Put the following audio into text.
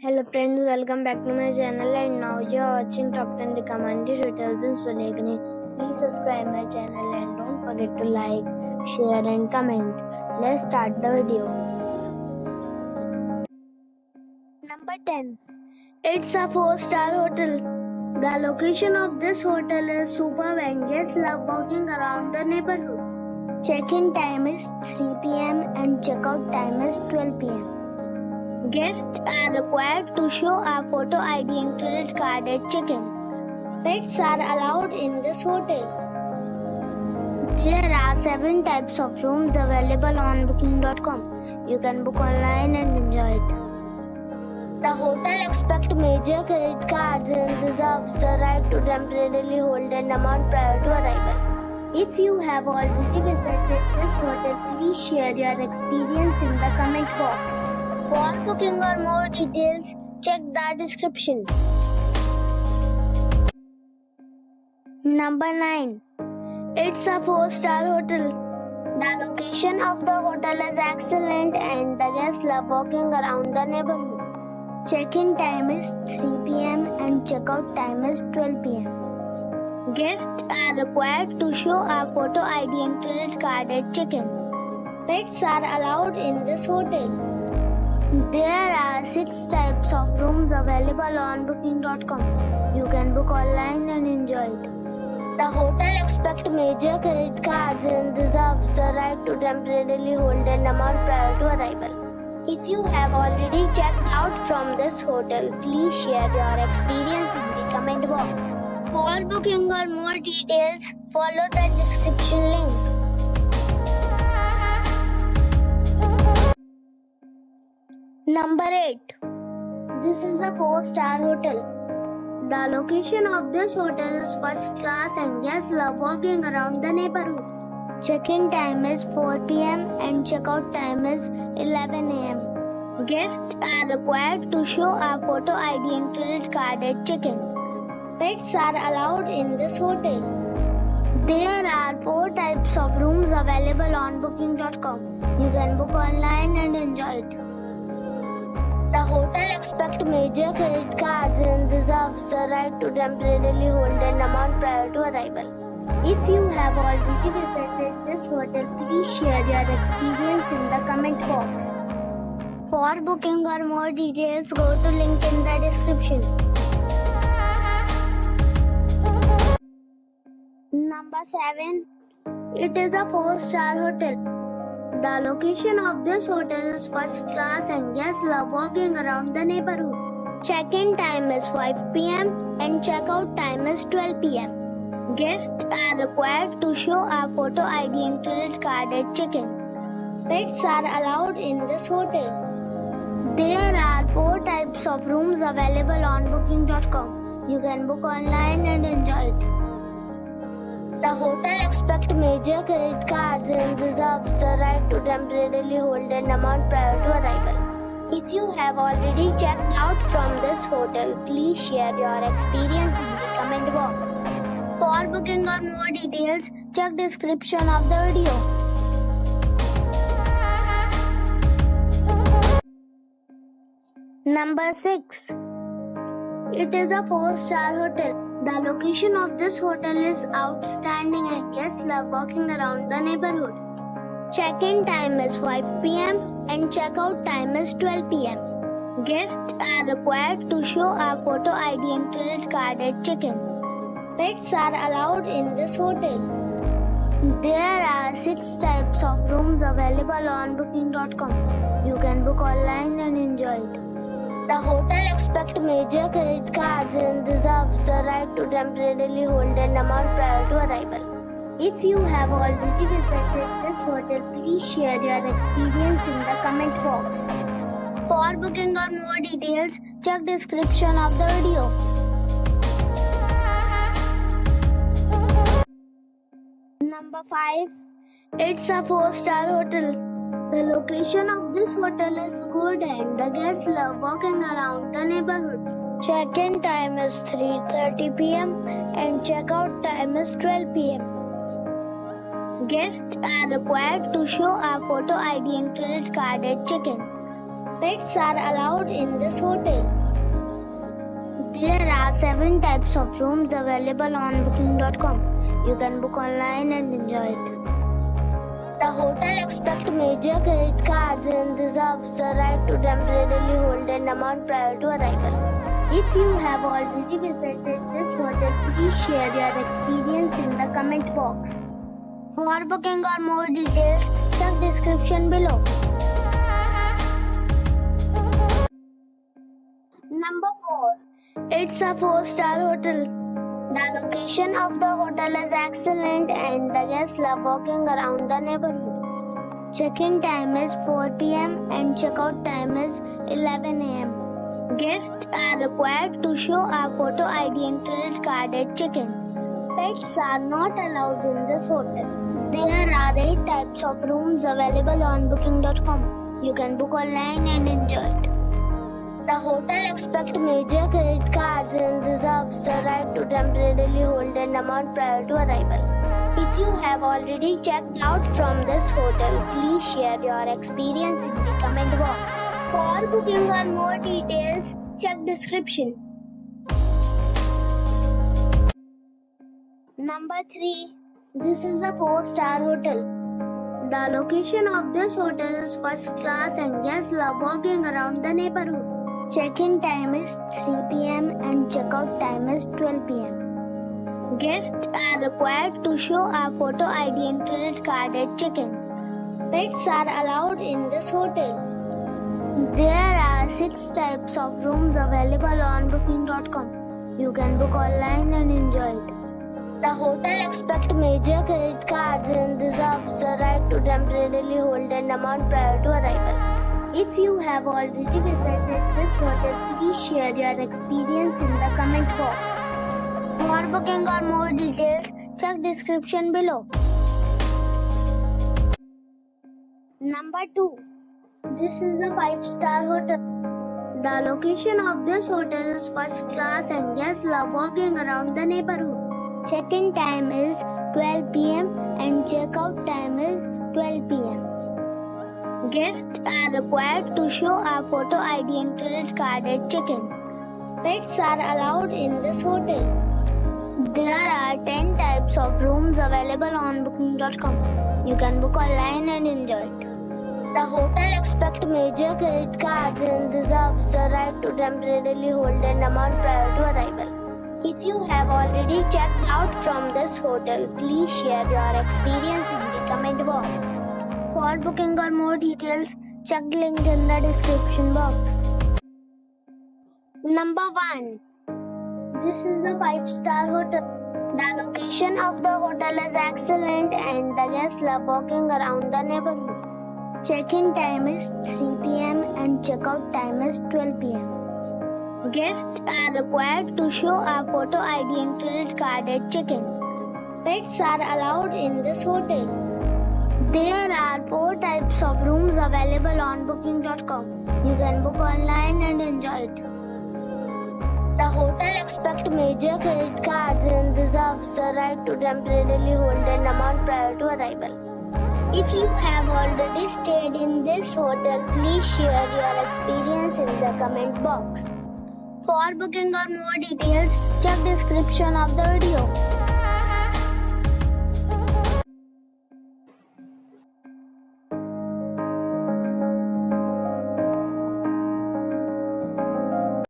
Hello friends, welcome back to my channel and now you are watching top 10 recommended hotels in Sologne. Please subscribe my channel and don't forget to like, share and comment. Let's start the video. Number 10. It's a 4-star hotel. The location of this hotel is superb and guests love walking around the neighborhood. Check-in time is 3 p.m. and check-out time is 12 p.m. Guests are required to show a photo ID and credit card at check-in. Pets are allowed in this hotel. There are 7 types of rooms available on booking.com. You can book online and enjoy it. The hotel expects major credit cards and reserves the right to temporarily hold an amount prior to arrival. If you have already visited this hotel, please share your experience in the comment box. For booking or more details, check the description. Number 9. It's a 4-star hotel. The location of the hotel is excellent and the guests love walking around the neighborhood. Check-in time is 3 p.m. and check-out time is 12 p.m. Guests are required to show a photo ID and credit card at check-in. Pets are allowed in this hotel. There are 6 types of rooms available on booking.com. You can book online and enjoy it. The hotel expects major credit cards and reserves the right to temporarily hold an amount prior to arrival. If you have already checked out from this hotel, please share your experience in the comment box. For booking or more details, follow the description link. Number 8. This is a 4-star hotel. The location of this hotel is first class and guests love walking around the neighborhood. Check-in time is 4 p.m. and check-out time is 11 a.m. Guests are required to show a photo ID and credit card at check-in. Pets are allowed in this hotel. There are 4 types of rooms available on booking.com. You can book online and enjoy it. The hotel expects major credit cards and reserves the right to temporarily hold an amount prior to arrival. If you have already visited this hotel, please share your experience in the comment box. For booking or more details, go to link in the description. Number 7. It is a 4-star hotel. The location of this hotel is first class and guests love walking around the neighborhood. Check-in time is 5 p.m. and check-out time is 12 p.m. Guests are required to show a photo ID and credit card at check-in. Pets are allowed in this hotel. There are 4 types of rooms available on booking.com. You can book online and enjoy it. The hotel expects major credit cards and reserves the right to temporarily hold an amount prior to arrival. If you have already checked out from this hotel, please share your experience in the comment box. For booking or more details, check description of the video. Number 6. It is a 4-star hotel. The location of this hotel is outstanding and guests love walking around the neighborhood. Check-in time is 5 p.m. and check-out time is 12 p.m. Guests are required to show a photo ID and credit card at check-in. Pets are allowed in this hotel. There are 6 types of rooms available on booking.com. You can book online and enjoy it. The hotel expects major credit cards and reserves the right to temporarily hold an amount prior to arrival. If you have already visited this hotel, please share your experience in the comment box. For booking or more details, check description of the video. Number 5. It's a 4-star hotel. The location of this hotel is good and the guests love walking around the neighborhood. Check-in time is 3:30 p.m. and check-out time is 12 p.m. Guests are required to show a photo ID and credit card at check-in. Pets are allowed in this hotel. There are 7 types of rooms available on booking.com. You can book online and enjoy it. The hotel accepts major credit cards and reserves the right to temporarily hold an amount prior to arrival. If you have already visited this hotel, please share your experience in the comment box. For booking or more details, check description below. Number 4. It's a 4-star hotel. The location of the hotel is excellent and the guests love walking around the neighborhood. Check-in time is 4 p.m. and check-out time is 11 a.m. Guests are required to show a photo ID and credit card at check-in. Pets are not allowed in this hotel. There are 8 types of rooms available on booking.com. You can book online and enjoy it. The hotel accepts major credit cards and reserves the right to temporarily hold an amount prior to arrival. If you have already checked out from this hotel, please share your experience in the comment box. For booking or more details, check description. Number 3. This is a 4-star hotel. The location of this hotel is first class and guests love walking around the neighborhood. Check-in time is 3 p.m. and check-out time is 12 p.m. Guests are required to show a photo ID and credit card at check-in. Pets are allowed in this hotel. There are 6 types of rooms available on booking.com. You can book online and enjoy it. The hotel accepts major credit cards and reserves the right to temporarily hold an amount prior to arrival. If you have already visited this hotel, please share your experience in the comment box. For booking or more details, check description below. Number 2. This is a 5-star hotel. The location of this hotel is first class and guests love walking around the neighborhood. Check-in time is 12 p.m. and check-out time is 12 p.m. Guests are required to show a photo ID and credit card at check-in. Pets are allowed in this hotel. There are 10 types of rooms available on booking.com. You can book online and enjoy it. The hotel accepts major credit cards and reserves the right to temporarily hold an amount prior to arrival. If you have already checked out from this hotel, please share your experience in the comment box. For booking or more details, check the link in the description box. Number 1. This is a 5-star hotel. The location of the hotel is excellent and the guests love walking around the neighborhood. Check-in time is 3 p.m. and check-out time is 12 p.m. Guests are required to show a photo ID and credit card at check-in. Pets are allowed in this hotel. There are 4 types of rooms available on booking.com. You can book online and enjoy it. The hotel accepts major credit cards and reserves the right to temporarily hold an amount prior to arrival. If you have already stayed in this hotel, please share your experience in the comment box. For booking or more details, check description of the video.